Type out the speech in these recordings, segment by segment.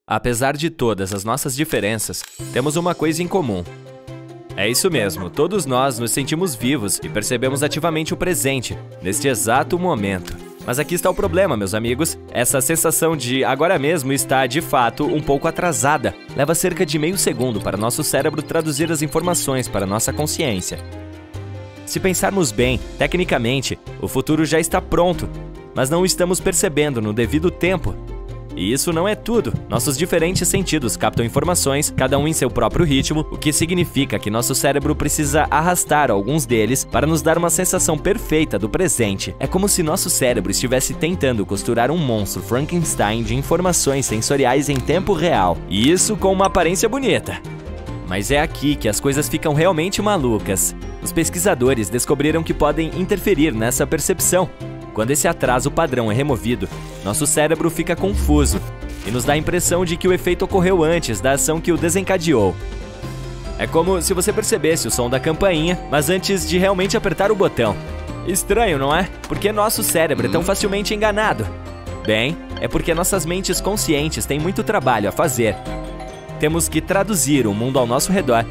Apesar de todas as nossas diferenças, temos uma coisa em comum. É isso mesmo, todos nós nos sentimos vivos e percebemos ativamente o presente, neste exato momento. Mas aqui está o problema, meus amigos. Essa sensação de agora mesmo está, de fato, um pouco atrasada. Leva cerca de meio segundo para nosso cérebro traduzir as informações para nossa consciência. Se pensarmos bem, tecnicamente, o futuro já está pronto, mas não o estamos percebendo no devido tempo. E isso não é tudo. Nossos diferentes sentidos captam informações, cada um em seu próprio ritmo, o que significa que nosso cérebro precisa arrastar alguns deles para nos dar uma sensação perfeita do presente. É como se nosso cérebro estivesse tentando costurar um monstro Frankenstein de informações sensoriais em tempo real. E isso com uma aparência bonita. Mas é aqui que as coisas ficam realmente malucas. Os pesquisadores descobriram que podem interferir nessa percepção. Quando esse atraso padrão é removido, nosso cérebro fica confuso e nos dá a impressão de que o efeito ocorreu antes da ação que o desencadeou. É como se você percebesse o som da campainha, mas antes de realmente apertar o botão. Estranho, não é? Por que nosso cérebro é tão facilmente enganado? Bem, é porque nossas mentes conscientes têm muito trabalho a fazer. Temos que traduzir o mundo ao nosso redor,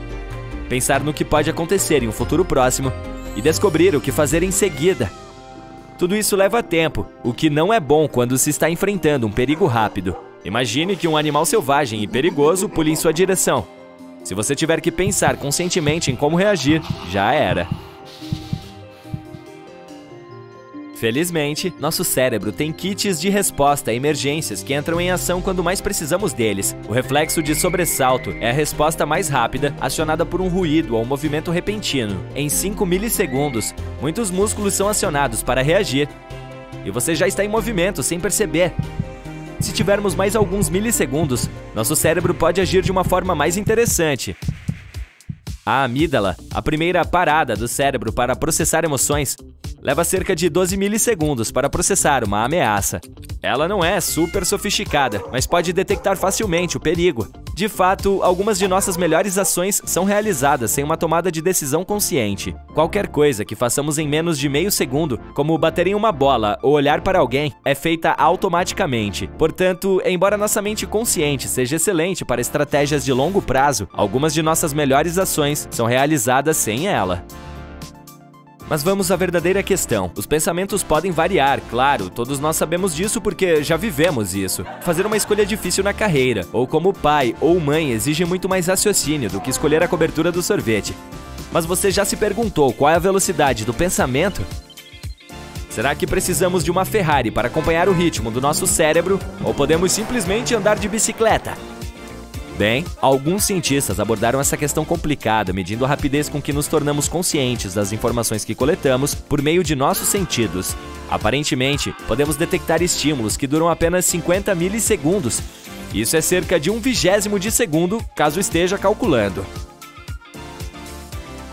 pensar no que pode acontecer em um futuro próximo e descobrir o que fazer em seguida. Tudo isso leva tempo, o que não é bom quando se está enfrentando um perigo rápido. Imagine que um animal selvagem e perigoso pule em sua direção. Se você tiver que pensar conscientemente em como reagir, já era. Felizmente, nosso cérebro tem kits de resposta a emergências que entram em ação quando mais precisamos deles. O reflexo de sobressalto é a resposta mais rápida, acionada por um ruído ou um movimento repentino. Em 5 milissegundos, muitos músculos são acionados para reagir, e você já está em movimento sem perceber. Se tivermos mais alguns milissegundos, nosso cérebro pode agir de uma forma mais interessante. A amígdala, a primeira parada do cérebro para processar emoções, leva cerca de 12 milissegundos para processar uma ameaça. Ela não é super sofisticada, mas pode detectar facilmente o perigo. De fato, algumas de nossas melhores ações são realizadas sem uma tomada de decisão consciente. Qualquer coisa que façamos em menos de meio segundo, como bater em uma bola ou olhar para alguém, é feita automaticamente. Portanto, embora nossa mente consciente seja excelente para estratégias de longo prazo, algumas de nossas melhores ações são realizadas sem ela. Mas vamos à verdadeira questão. Os pensamentos podem variar, claro, todos nós sabemos disso porque já vivemos isso. Fazer uma escolha difícil na carreira, ou como pai ou mãe, exige muito mais raciocínio do que escolher a cobertura do sorvete. Mas você já se perguntou qual é a velocidade do pensamento? Será que precisamos de uma Ferrari para acompanhar o ritmo do nosso cérebro, ou podemos simplesmente andar de bicicleta? Bem, alguns cientistas abordaram essa questão complicada, medindo a rapidez com que nos tornamos conscientes das informações que coletamos por meio de nossos sentidos. Aparentemente, podemos detectar estímulos que duram apenas 50 milissegundos. Isso é cerca de 1/20 de segundo, caso esteja calculando.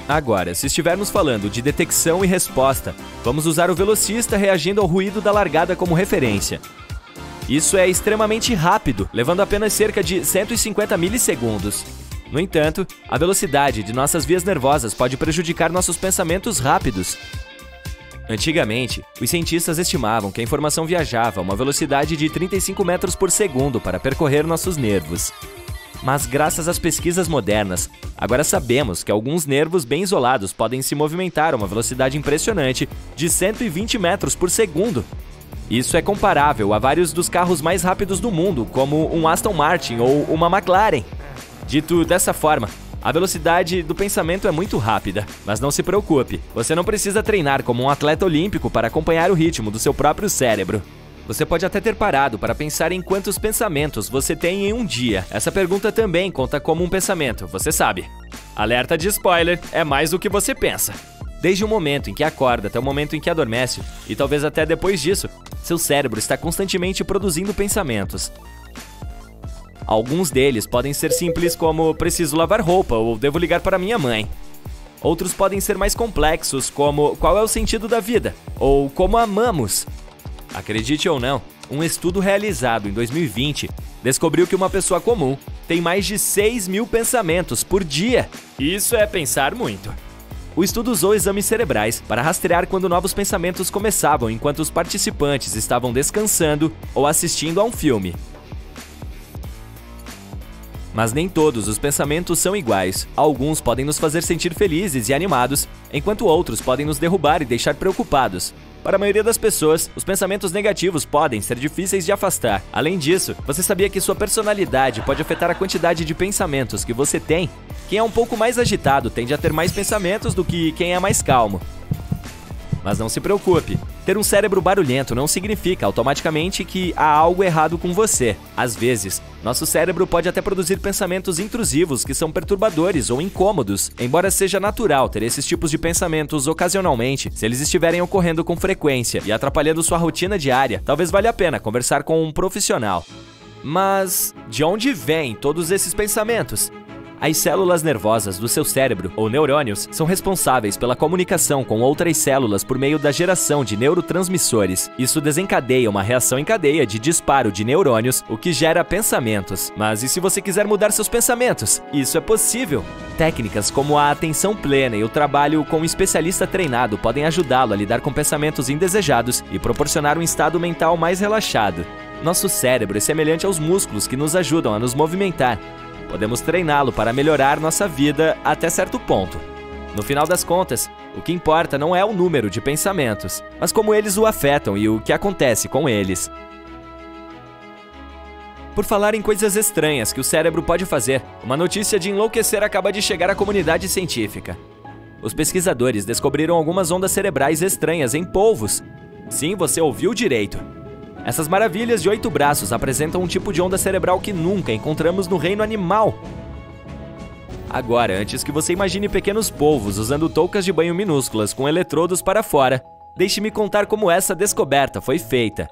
Agora, se estivermos falando de detecção e resposta, vamos usar o velocista reagindo ao ruído da largada como referência. Isso é extremamente rápido, levando apenas cerca de 150 milissegundos. No entanto, a velocidade de nossas vias nervosas pode prejudicar nossos pensamentos rápidos. Antigamente, os cientistas estimavam que a informação viajava a uma velocidade de 35 metros por segundo para percorrer nossos nervos. Mas graças às pesquisas modernas, agora sabemos que alguns nervos bem isolados podem se movimentar a uma velocidade impressionante de 120 metros por segundo. Isso é comparável a vários dos carros mais rápidos do mundo, como um Aston Martin ou uma McLaren. Dito dessa forma, a velocidade do pensamento é muito rápida. Mas não se preocupe, você não precisa treinar como um atleta olímpico para acompanhar o ritmo do seu próprio cérebro. Você pode até ter parado para pensar em quantos pensamentos você tem em um dia. Essa pergunta também conta como um pensamento, você sabe. Alerta de spoiler, é mais do que você pensa. Desde o momento em que acorda até o momento em que adormece, e talvez até depois disso, seu cérebro está constantemente produzindo pensamentos. Alguns deles podem ser simples como preciso lavar roupa ou devo ligar para minha mãe. Outros podem ser mais complexos como qual é o sentido da vida ou como amamos. Acredite ou não, um estudo realizado em 2020 descobriu que uma pessoa comum tem mais de 6.000 pensamentos por dia. Isso é pensar muito. O estudo usou exames cerebrais para rastrear quando novos pensamentos começavam enquanto os participantes estavam descansando ou assistindo a um filme. Mas nem todos os pensamentos são iguais. Alguns podem nos fazer sentir felizes e animados, enquanto outros podem nos derrubar e deixar preocupados. Para a maioria das pessoas, os pensamentos negativos podem ser difíceis de afastar. Além disso, você sabia que sua personalidade pode afetar a quantidade de pensamentos que você tem? Quem é um pouco mais agitado tende a ter mais pensamentos do que quem é mais calmo. Mas não se preocupe, ter um cérebro barulhento não significa automaticamente que há algo errado com você. Às vezes, nosso cérebro pode até produzir pensamentos intrusivos que são perturbadores ou incômodos. Embora seja natural ter esses tipos de pensamentos ocasionalmente, se eles estiverem ocorrendo com frequência e atrapalhando sua rotina diária, talvez valha a pena conversar com um profissional. Mas de onde vêm todos esses pensamentos? As células nervosas do seu cérebro, ou neurônios, são responsáveis pela comunicação com outras células por meio da geração de neurotransmissores. Isso desencadeia uma reação em cadeia de disparo de neurônios, o que gera pensamentos. Mas e se você quiser mudar seus pensamentos? Isso é possível. Técnicas como a atenção plena e o trabalho com um especialista treinado podem ajudá-lo a lidar com pensamentos indesejados e proporcionar um estado mental mais relaxado. Nosso cérebro é semelhante aos músculos que nos ajudam a nos movimentar. Podemos treiná-lo para melhorar nossa vida até certo ponto. No final das contas, o que importa não é o número de pensamentos, mas como eles o afetam e o que acontece com eles. Por falar em coisas estranhas que o cérebro pode fazer, uma notícia de enlouquecer acaba de chegar à comunidade científica. Os pesquisadores descobriram algumas ondas cerebrais estranhas em polvos. Sim, você ouviu direito. Essas maravilhas de 8 braços apresentam um tipo de onda cerebral que nunca encontramos no reino animal. Agora, antes que você imagine pequenos polvos usando toucas de banho minúsculas com eletrodos para fora, deixe-me contar como essa descoberta foi feita.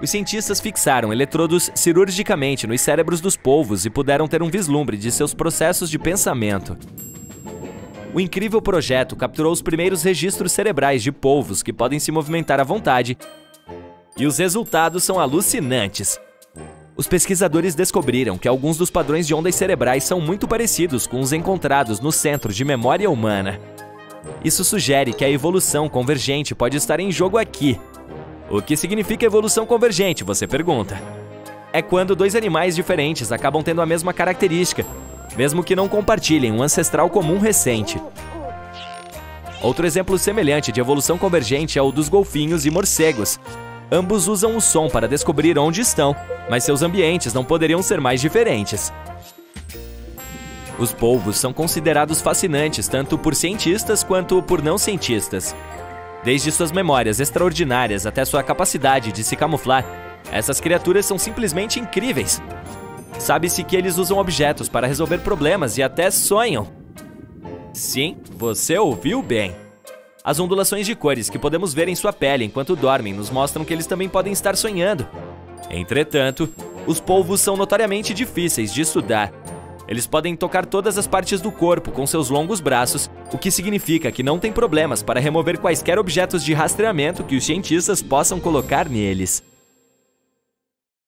Os cientistas fixaram eletrodos cirurgicamente nos cérebros dos polvos e puderam ter um vislumbre de seus processos de pensamento. O incrível projeto capturou os primeiros registros cerebrais de polvos que podem se movimentar à vontade, e os resultados são alucinantes. Os pesquisadores descobriram que alguns dos padrões de ondas cerebrais são muito parecidos com os encontrados no Centro de Memória Humana. Isso sugere que a evolução convergente pode estar em jogo aqui. O que significa evolução convergente, você pergunta? É quando dois animais diferentes acabam tendo a mesma característica, mesmo que não compartilhem um ancestral comum recente. Outro exemplo semelhante de evolução convergente é o dos golfinhos e morcegos. Ambos usam o som para descobrir onde estão, mas seus ambientes não poderiam ser mais diferentes. Os polvos são considerados fascinantes tanto por cientistas quanto por não cientistas. Desde suas memórias extraordinárias até sua capacidade de se camuflar, essas criaturas são simplesmente incríveis. Sabe-se que eles usam objetos para resolver problemas e até sonham. Sim, você ouviu bem. As ondulações de cores que podemos ver em sua pele enquanto dormem nos mostram que eles também podem estar sonhando. Entretanto, os polvos são notoriamente difíceis de estudar. Eles podem tocar todas as partes do corpo com seus longos braços, o que significa que não tem problemas para remover quaisquer objetos de rastreamento que os cientistas possam colocar neles.